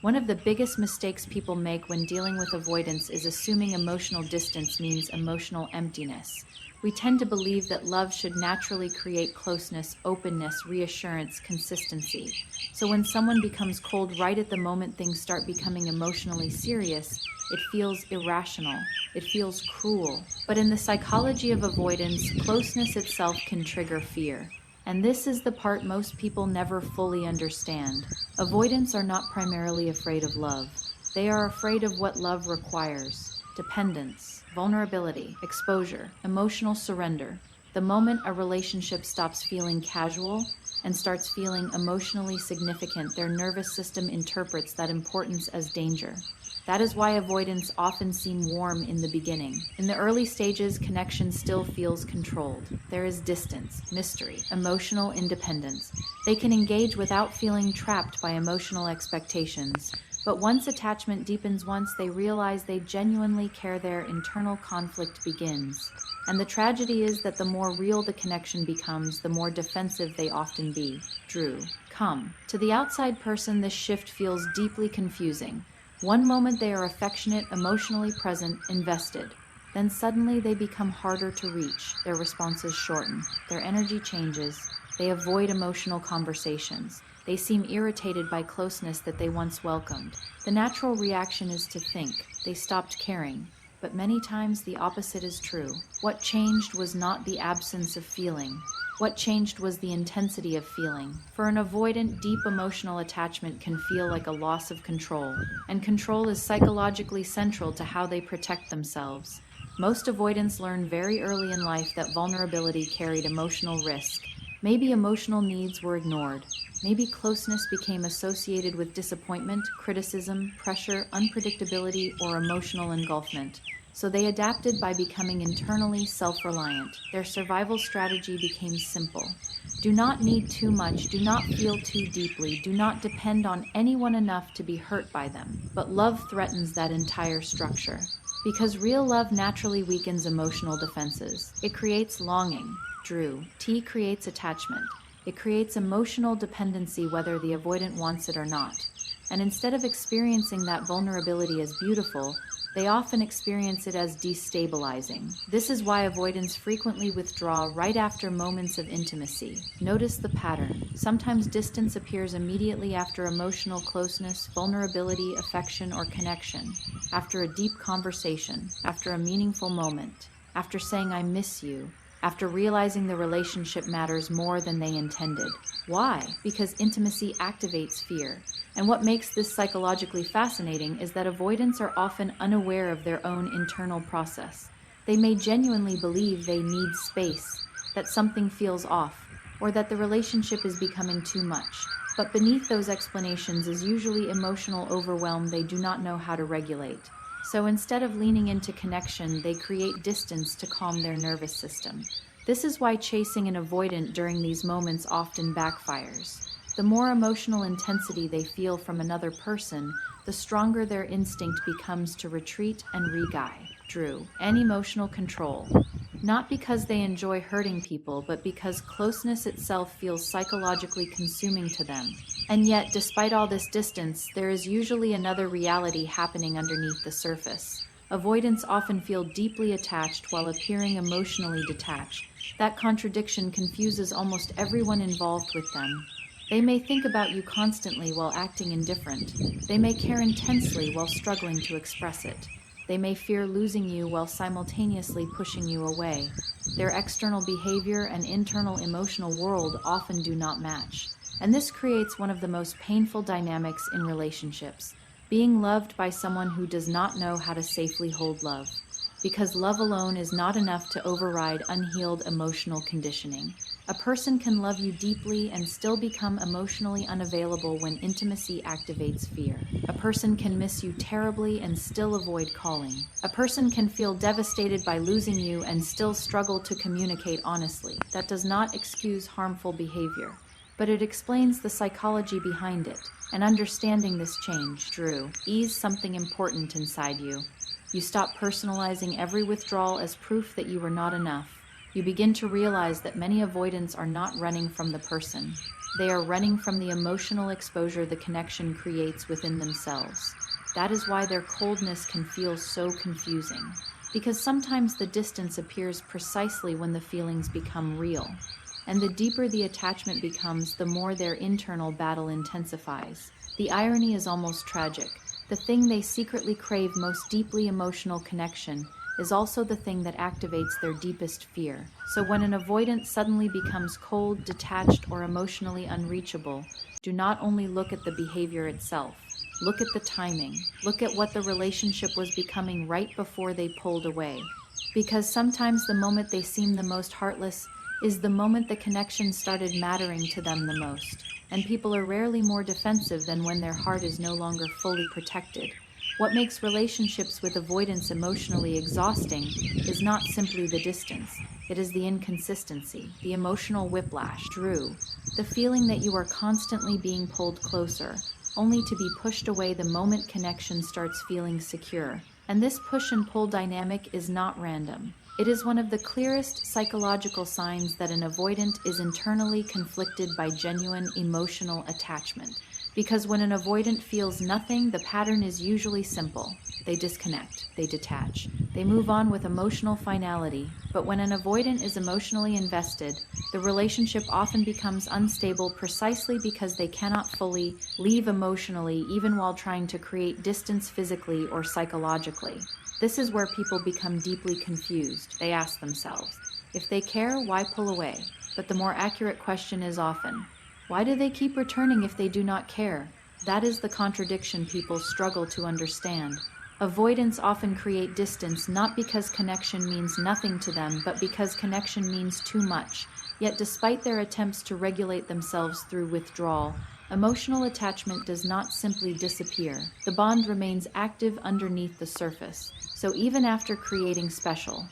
One of the biggest mistakes people make when dealing with avoidance is assuming emotional distance means emotional emptiness. We tend to believe that love should naturally create closeness, openness, reassurance, consistency. So when someone becomes cold right at the moment things start becoming emotionally serious, it feels irrational. It feels cruel. But in the psychology of avoidance, closeness itself can trigger fear. And this is the part most people never fully understand. Avoidants are not primarily afraid of love. They are afraid of what love requires: dependence, vulnerability, exposure, emotional surrender. The moment a relationship stops feeling casual and starts feeling emotionally significant, their nervous system interprets that importance as danger. That is why avoidants often seem warm in the beginning. In the early stages, connection still feels controlled. There is distance, mystery, emotional independence. They can engage without feeling trapped by emotional expectations. But once attachment deepens, once they realize they genuinely care, their internal conflict begins. And the tragedy is that the more real the connection becomes, the more defensive they often be. Drew. Come. To the outside person, this shift feels deeply confusing. One moment they are affectionate, emotionally present, invested. Then suddenly they become harder to reach, their responses shorten, their energy changes, they avoid emotional conversations, they seem irritated by closeness that they once welcomed. The natural reaction is to think they stopped caring, but many times the opposite is true. What changed was not the absence of feeling. What changed was the intensity of feeling. For an avoidant, deep emotional attachment can feel like a loss of control, and control is psychologically central to how they protect themselves. Most avoidants learn very early in life that vulnerability carried emotional risk. Maybe emotional needs were ignored. Maybe closeness became associated with disappointment, criticism, pressure, unpredictability, or emotional engulfment. So they adapted by becoming internally self-reliant. Their survival strategy became simple. Do not need too much, do not feel too deeply, do not depend on anyone enough to be hurt by them. But love threatens that entire structure. Because real love naturally weakens emotional defenses. It creates longing. Drew. T creates attachment. It creates emotional dependency whether the avoidant wants it or not. And instead of experiencing that vulnerability as beautiful, they often experience it as destabilizing. This is why avoidants frequently withdraw right after moments of intimacy. Notice the pattern. Sometimes distance appears immediately after emotional closeness, vulnerability, affection, or connection, after a deep conversation, after a meaningful moment, after saying "I miss you," after realizing the relationship matters more than they intended. Why? Because intimacy activates fear. And what makes this psychologically fascinating is that avoidants are often unaware of their own internal process. They may genuinely believe they need space, that something feels off, or that the relationship is becoming too much. But beneath those explanations is usually emotional overwhelm they do not know how to regulate. So instead of leaning into connection, they create distance to calm their nervous system. This is why chasing an avoidant during these moments often backfires. The more emotional intensity they feel from another person, the stronger their instinct becomes to retreat and re-guide. Drew. And emotional control. Not because they enjoy hurting people, but because closeness itself feels psychologically consuming to them. And yet, despite all this distance, there is usually another reality happening underneath the surface. Avoidants often feel deeply attached while appearing emotionally detached. That contradiction confuses almost everyone involved with them. They may think about you constantly while acting indifferent. They may care intensely while struggling to express it. They may fear losing you while simultaneously pushing you away. Their external behavior and internal emotional world often do not match. And this creates one of the most painful dynamics in relationships: being loved by someone who does not know how to safely hold love. Because love alone is not enough to override unhealed emotional conditioning. A person can love you deeply and still become emotionally unavailable when intimacy activates fear. A person can miss you terribly and still avoid calling. A person can feel devastated by losing you and still struggle to communicate honestly. That does not excuse harmful behavior, but it explains the psychology behind it. And understanding this change, Drew, ease something important inside you. You stop personalizing every withdrawal as proof that you were not enough. You begin to realize that many avoidants are not running from the person. They are running from the emotional exposure the connection creates within themselves. That is why their coldness can feel so confusing, because sometimes the distance appears precisely when the feelings become real. And the deeper the attachment becomes, the more their internal battle intensifies. The irony is almost tragic. The thing they secretly crave most deeply, emotional connection, is also the thing that activates their deepest fear. So when an avoidant suddenly becomes cold, detached, or emotionally unreachable, do not only look at the behavior itself. Look at the timing. Look at what the relationship was becoming right before they pulled away. Because sometimes the moment they seem the most heartless is the moment the connection started mattering to them the most. And people are rarely more defensive than when their heart is no longer fully protected. What makes relationships with avoidance emotionally exhausting is not simply the distance, it is the inconsistency, the emotional whiplash, the feeling that you are constantly being pulled closer, only to be pushed away the moment connection starts feeling secure. And this push and pull dynamic is not random. It is one of the clearest psychological signs that an avoidant is internally conflicted by genuine emotional attachment. Because when an avoidant feels nothing, the pattern is usually simple. They disconnect, they detach, they move on with emotional finality. But when an avoidant is emotionally invested, the relationship often becomes unstable precisely because they cannot fully leave emotionally, even while trying to create distance physically or psychologically. This is where people become deeply confused. They ask themselves, if they care, why pull away? But the more accurate question is often, why do they keep returning if they do not care? That is the contradiction people struggle to understand. Avoidants often create distance not because connection means nothing to them, but because connection means too much. Yet despite their attempts to regulate themselves through withdrawal, emotional attachment does not simply disappear. The bond remains active underneath the surface. So even after creating special,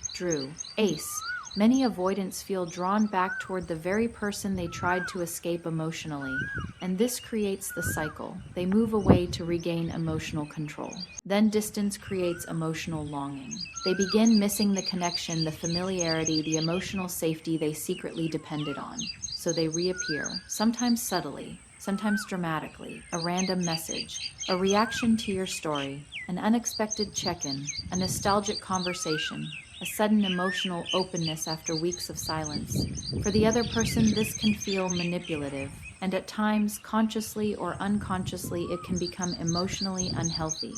ace, many avoidants feel drawn back toward the very person they tried to escape emotionally. And this creates the cycle. They move away to regain emotional control. Then distance creates emotional longing. They begin missing the connection, the familiarity, the emotional safety they secretly depended on. So they reappear, sometimes subtly, sometimes dramatically, a random message, a reaction to your story, an unexpected check-in, a nostalgic conversation, a sudden emotional openness after weeks of silence. For the other person, this can feel manipulative, and at times, consciously or unconsciously, it can become emotionally unhealthy.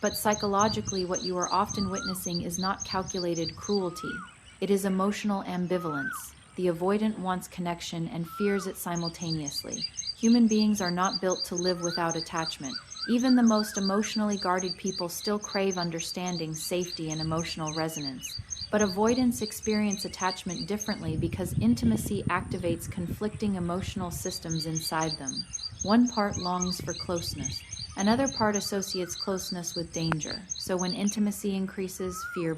But psychologically, what you are often witnessing is not calculated cruelty. It is emotional ambivalence. The avoidant wants connection and fears it simultaneously. Human beings are not built to live without attachment. Even the most emotionally guarded people still crave understanding, safety, and emotional resonance. But avoidants experience attachment differently because intimacy activates conflicting emotional systems inside them. One part longs for closeness. Another part associates closeness with danger. So when intimacy increases, fear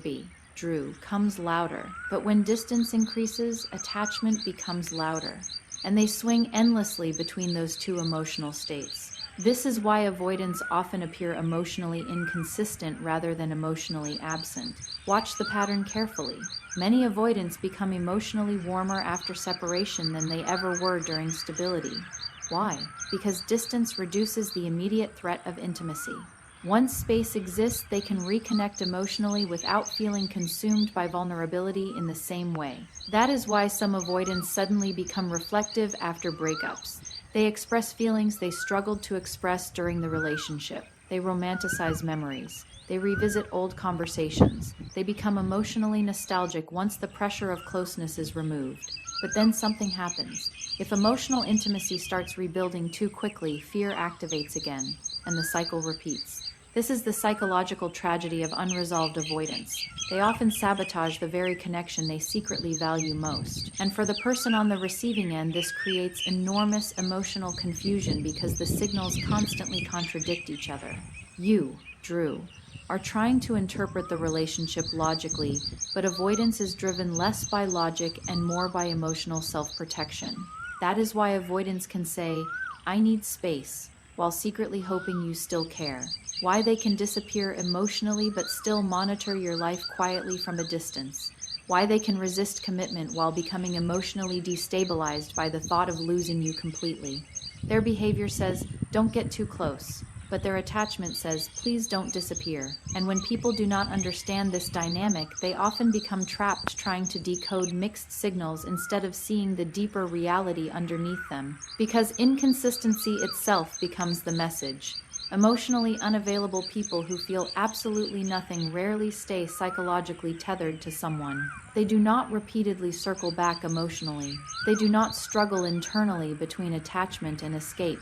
comes louder. But when distance increases, attachment becomes louder. And they swing endlessly between those two emotional states. This is why avoidants often appear emotionally inconsistent rather than emotionally absent. Watch the pattern carefully. Many avoidants become emotionally warmer after separation than they ever were during stability. Why? Because distance reduces the immediate threat of intimacy. Once space exists, they can reconnect emotionally without feeling consumed by vulnerability in the same way. That is why some avoidants suddenly become reflective after breakups. They express feelings they struggled to express during the relationship. They romanticize memories. They revisit old conversations. They become emotionally nostalgic once the pressure of closeness is removed. But then something happens. If emotional intimacy starts rebuilding too quickly, fear activates again, and the cycle repeats. This is the psychological tragedy of unresolved avoidance. They often sabotage the very connection they secretly value most. And for the person on the receiving end, this creates enormous emotional confusion because the signals constantly contradict each other. You, are trying to interpret the relationship logically, but avoidance is driven less by logic and more by emotional self-protection. That is why avoidance can say, "I need space," while secretly hoping you still care. Why they can disappear emotionally but still monitor your life quietly from a distance. why they can resist commitment while becoming emotionally destabilized by the thought of losing you completely. Their behavior says, "Don't get too close," but their attachment says, "Please don't disappear." And when people do not understand this dynamic, they often become trapped trying to decode mixed signals instead of seeing the deeper reality underneath them, because inconsistency itself becomes the message. Emotionally unavailable people who feel absolutely nothing rarely stay psychologically tethered to someone. They do not repeatedly circle back emotionally. They do not struggle internally between attachment and escape.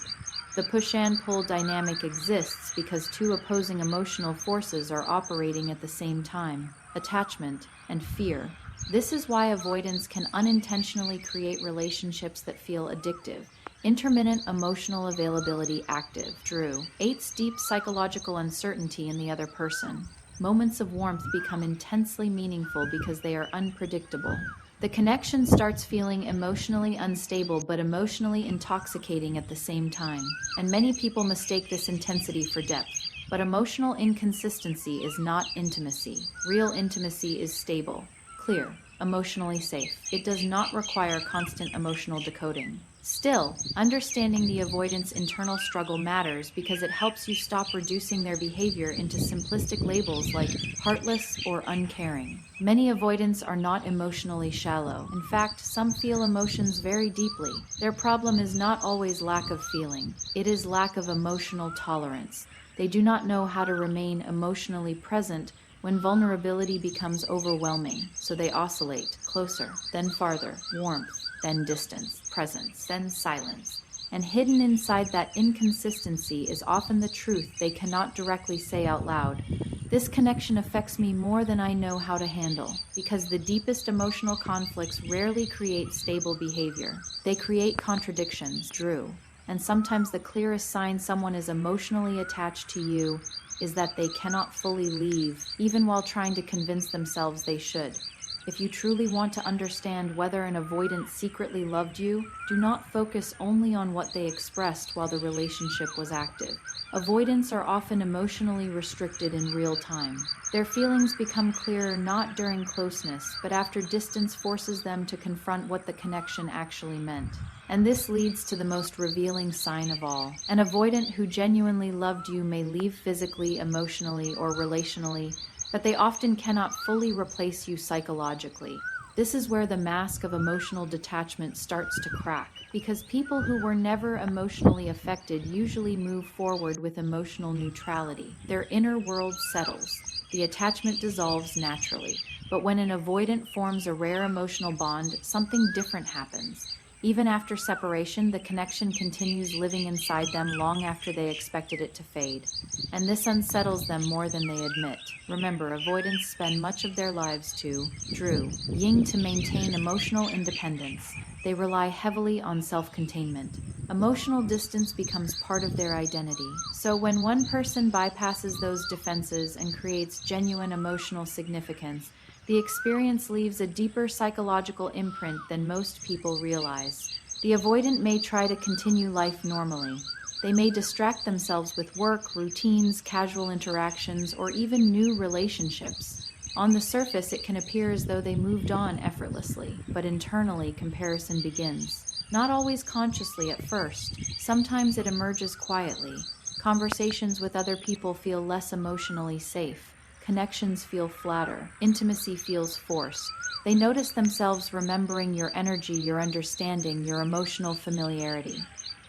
The push and pull dynamic exists because two opposing emotional forces are operating at the same time: attachment and fear. This is why avoidance can unintentionally create relationships that feel addictive. Intermittent emotional availability active. Drew. 8's deep psychological uncertainty in the other person. Moments of warmth become intensely meaningful because they are unpredictable. The connection starts feeling emotionally unstable but emotionally intoxicating at the same time, and many people mistake this intensity for depth. But emotional inconsistency is not intimacy. Real intimacy is stable, clear, emotionally safe. It does not require constant emotional decoding. Still, understanding the avoidance internal struggle matters because it helps you stop reducing their behavior into simplistic labels like heartless or uncaring. Many avoidants are not emotionally shallow. In fact, some feel emotions very deeply. Their problem is not always lack of feeling. It is lack of emotional tolerance. They do not know how to remain emotionally present when vulnerability becomes overwhelming, so they oscillate, closer, then farther, warmth, then distance, presence, then silence. And hidden inside that inconsistency is often the truth they cannot directly say out loud. This connection affects me more than I know how to handle, because the deepest emotional conflicts rarely create stable behavior. They create contradictions, Drew. And sometimes the clearest sign someone is emotionally attached to you is that they cannot fully leave, even while trying to convince themselves they should. If you truly want to understand whether an avoidant secretly loved you, do not focus only on what they expressed while the relationship was active. Avoidants are often emotionally restricted in real time. Their feelings become clearer not during closeness, but after distance forces them to confront what the connection actually meant. And this leads to the most revealing sign of all. An avoidant who genuinely loved you may leave physically, emotionally, or relationally, but they often cannot fully replace you psychologically. This is where the mask of emotional detachment starts to crack, because people who were never emotionally affected usually move forward with emotional neutrality. Their inner world settles. The attachment dissolves naturally. But when an avoidant forms a rare emotional bond, something different happens. Even after separation, the connection continues living inside them long after they expected it to fade. And this unsettles them more than they admit. Remember, avoidants spend much of their lives Ying to maintain emotional independence. They rely heavily on self-containment. Emotional distance becomes part of their identity. So when one person bypasses those defenses and creates genuine emotional significance, the experience leaves a deeper psychological imprint than most people realize. The avoidant may try to continue life normally. They may distract themselves with work, routines, casual interactions, or even new relationships. On the surface, it can appear as though they moved on effortlessly, but internally, comparison begins. Not always consciously at first. Sometimes it emerges quietly. Conversations with other people feel less emotionally safe. Connections feel flatter. Intimacy feels forced. They notice themselves remembering your energy, your understanding, your emotional familiarity.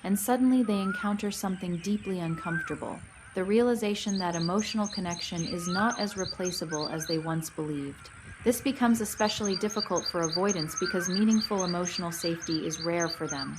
And suddenly they encounter something deeply uncomfortable: the realization that emotional connection is not as replaceable as they once believed. This becomes especially difficult for avoidants because meaningful emotional safety is rare for them.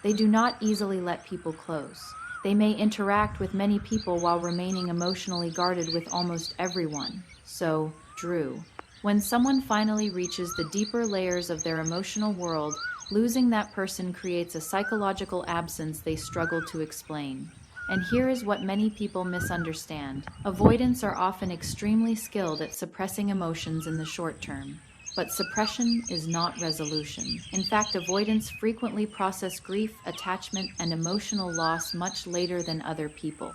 They do not easily let people close. They may interact with many people while remaining emotionally guarded with almost everyone. So, Drew. When someone finally reaches the deeper layers of their emotional world, losing that person creates a psychological absence they struggle to explain. And here is what many people misunderstand. Avoidants are often extremely skilled at suppressing emotions in the short term. But suppression is not resolution. In fact, avoidants frequently process grief, attachment, and emotional loss much later than other people.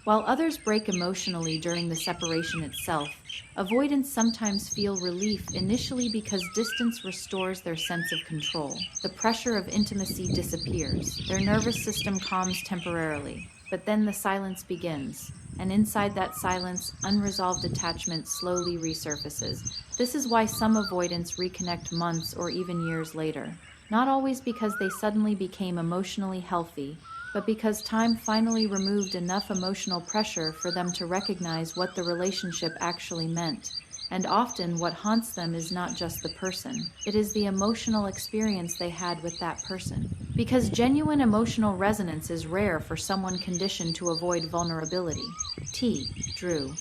While others break emotionally during the separation itself, avoidants sometimes feel relief initially because distance restores their sense of control. The pressure of intimacy disappears, their nervous system calms temporarily, but then the silence begins, and inside that silence, unresolved attachment slowly resurfaces. This is why some avoidants reconnect months or even years later, not always because they suddenly became emotionally healthy, but because time finally removed enough emotional pressure for them to recognize what the relationship actually meant. And often what haunts them is not just the person, it is the emotional experience they had with that person. Because genuine emotional resonance is rare for someone conditioned to avoid vulnerability. Drew.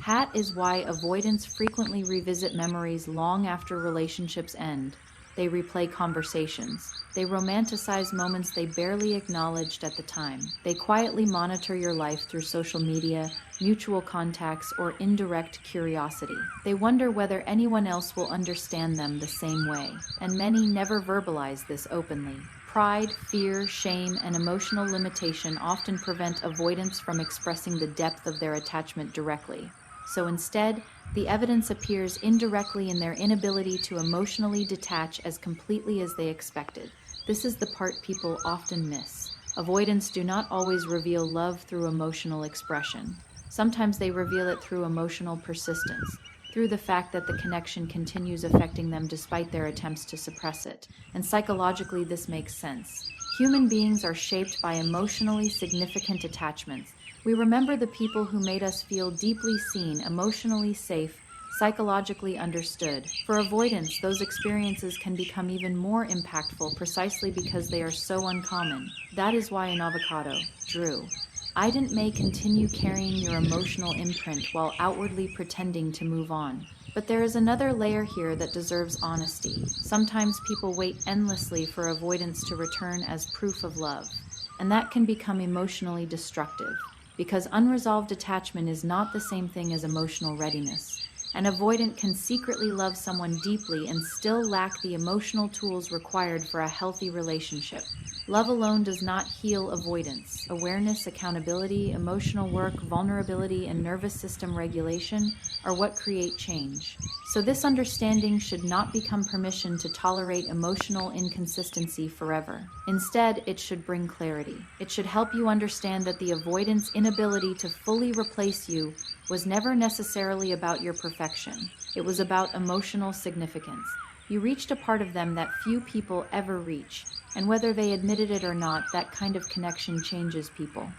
Hat is why avoidants frequently revisit memories long after relationships end. They replay conversations. They romanticize moments they barely acknowledged at the time. They quietly monitor your life through social media, mutual contacts, or indirect curiosity. They wonder whether anyone else will understand them the same way, and many never verbalize this openly. Pride, fear, shame, and emotional limitation often prevent avoidants from expressing the depth of their attachment directly. So instead, the evidence appears indirectly in their inability to emotionally detach as completely as they expected. This is the part people often miss. Avoidants do not always reveal love through emotional expression. Sometimes they reveal it through emotional persistence, through the fact that the connection continues affecting them despite their attempts to suppress it. And psychologically, this makes sense. Human beings are shaped by emotionally significant attachments. We remember the people who made us feel deeply seen, emotionally safe, psychologically understood. For avoidance, those experiences can become even more impactful precisely because they are so uncommon. That is why in Avocado, Drew, Avoidant may continue carrying your emotional imprint while outwardly pretending to move on. But there is another layer here that deserves honesty. Sometimes people wait endlessly for avoidance to return as proof of love, and that can become emotionally destructive, because unresolved attachment is not the same thing as emotional readiness. An avoidant can secretly love someone deeply and still lack the emotional tools required for a healthy relationship. Love alone does not heal avoidance. Awareness, accountability, emotional work, vulnerability, and nervous system regulation are what create change. So this understanding should not become permission to tolerate emotional inconsistency forever. Instead, it should bring clarity. It should help you understand that the avoidant's inability to fully replace you was never necessarily about your perfection. It was about emotional significance. You reached a part of them that few people ever reach, and whether they admitted it or not, that kind of connection changes people.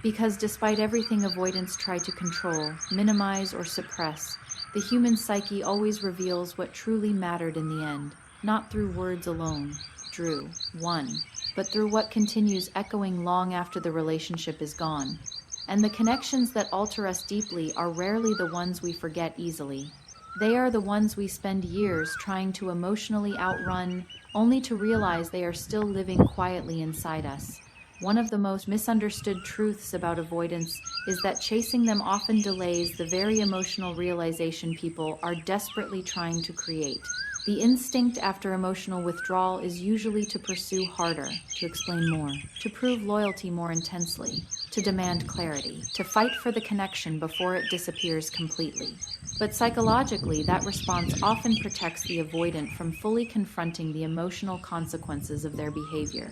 Because despite everything avoidants try to control, minimize, or suppress, the human psyche always reveals what truly mattered in the end, not through words alone, Drew, 1, but through what continues echoing long after the relationship is gone. And the connections that alter us deeply are rarely the ones we forget easily. They are the ones we spend years trying to emotionally outrun, only to realize they are still living quietly inside us. One of the most misunderstood truths about avoidance is that chasing them often delays the very emotional realization people are desperately trying to create. The instinct after emotional withdrawal is usually to pursue harder, to explain more, to prove loyalty more intensely, to demand clarity, to fight for the connection before it disappears completely. But psychologically, that response often protects the avoidant from fully confronting the emotional consequences of their behavior.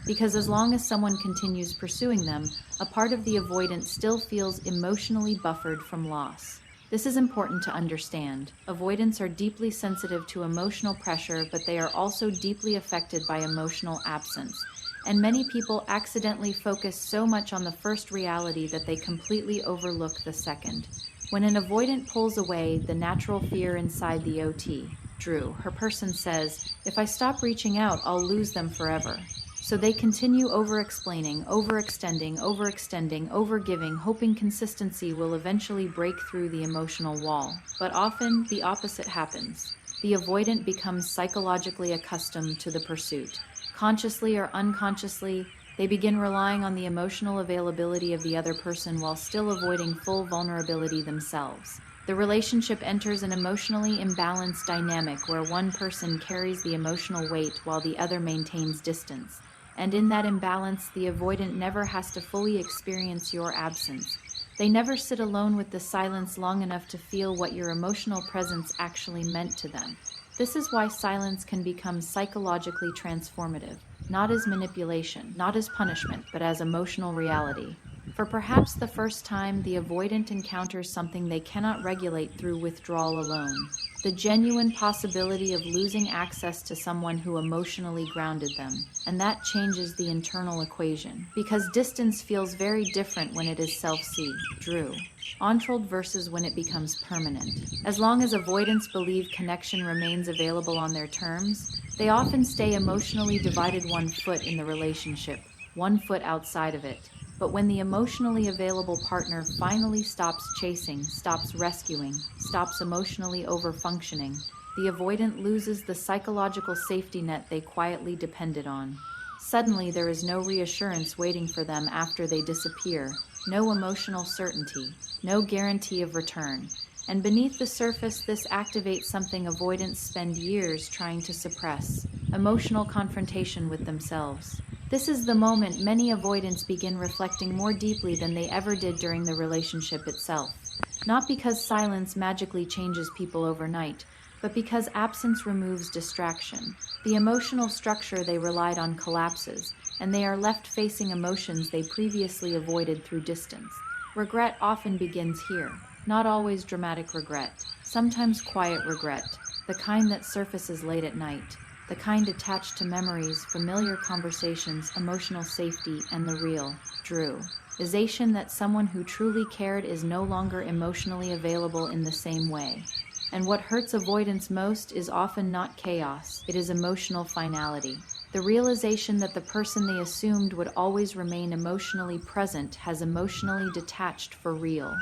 Because as long as someone continues pursuing them, a part of the avoidant still feels emotionally buffered from loss. This is important to understand. Avoidants are deeply sensitive to emotional pressure, but they are also deeply affected by emotional absence. And many people accidentally focus so much on the first reality that they completely overlook the second. When an avoidant pulls away, the natural fear inside the Drew, her person says, if I stop reaching out, I'll lose them forever. So they continue over-explaining, overextending, overgiving, hoping consistency will eventually break through the emotional wall. But often, the opposite happens. The avoidant becomes psychologically accustomed to the pursuit. Consciously or unconsciously, they begin relying on the emotional availability of the other person while still avoiding full vulnerability themselves. The relationship enters an emotionally imbalanced dynamic where one person carries the emotional weight while the other maintains distance. And in that imbalance, the avoidant never has to fully experience your absence. They never sit alone with the silence long enough to feel what your emotional presence actually meant to them. This is why silence can become psychologically transformative, not as manipulation, not as punishment, but as emotional reality. For perhaps the first time, the avoidant encounters something they cannot regulate through withdrawal alone: the genuine possibility of losing access to someone who emotionally grounded them. And that changes the internal equation, because distance feels very different when it is self-see, Drew, controlled versus when it becomes permanent. As long as avoidants believe connection remains available on their terms, they often stay emotionally divided, one foot in the relationship, one foot outside of it. But when the emotionally available partner finally stops chasing, stops rescuing, stops emotionally over-functioning, the avoidant loses the psychological safety net they quietly depended on. Suddenly, there is no reassurance waiting for them after they disappear, no emotional certainty, no guarantee of return. And beneath the surface, this activates something avoidants spend years trying to suppress: emotional confrontation with themselves. This is the moment many avoidants begin reflecting more deeply than they ever did during the relationship itself. Not because silence magically changes people overnight, but because absence removes distraction. The emotional structure they relied on collapses, and they are left facing emotions they previously avoided through distance. Regret often begins here. Not always dramatic regret, sometimes quiet regret, the kind that surfaces late at night. The kind attached to memories, familiar conversations, emotional safety, and the real, Drew, realization that someone who truly cared is no longer emotionally available in the same way. And what hurts avoidance most is often not chaos, it is emotional finality. The realization that the person they assumed would always remain emotionally present has emotionally detached for real.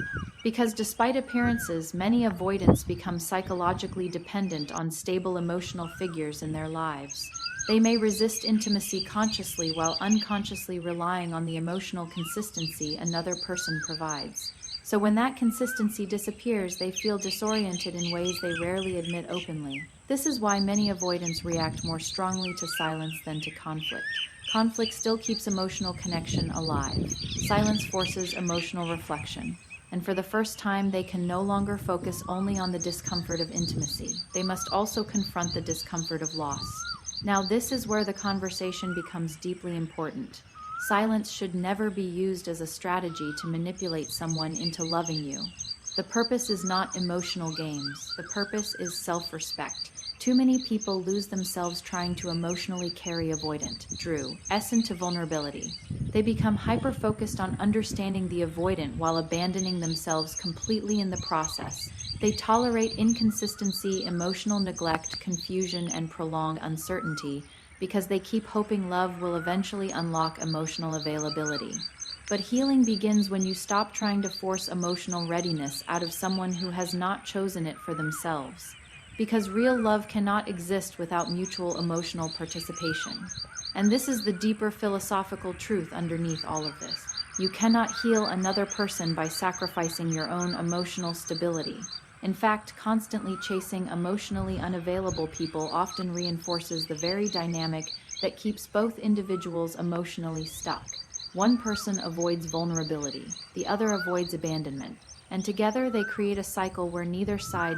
Because despite appearances, many avoidants become psychologically dependent on stable emotional figures in their lives. They may resist intimacy consciously while unconsciously relying on the emotional consistency another person provides. So when that consistency disappears, they feel disoriented in ways they rarely admit openly. This is why many avoidants react more strongly to silence than to conflict. Conflict still keeps emotional connection alive. Silence forces emotional reflection. And for the first time, they can no longer focus only on the discomfort of intimacy. They must also confront the discomfort of loss. Now, this is where the conversation becomes deeply important. Silence should never be used as a strategy to manipulate someone into loving you. The purpose is not emotional games. The purpose is self-respect. Too many people lose themselves trying to emotionally carry avoidant, Drew, essence to vulnerability. They become hyper-focused on understanding the avoidant while abandoning themselves completely in the process. They tolerate inconsistency, emotional neglect, confusion, and prolonged uncertainty because they keep hoping love will eventually unlock emotional availability. But healing begins when you stop trying to force emotional readiness out of someone who has not chosen it for themselves. Because real love cannot exist without mutual emotional participation. And this is the deeper philosophical truth underneath all of this. You cannot heal another person by sacrificing your own emotional stability. In fact, constantly chasing emotionally unavailable people often reinforces the very dynamic that keeps both individuals emotionally stuck. One person avoids vulnerability, the other avoids abandonment, and together they create a cycle where neither side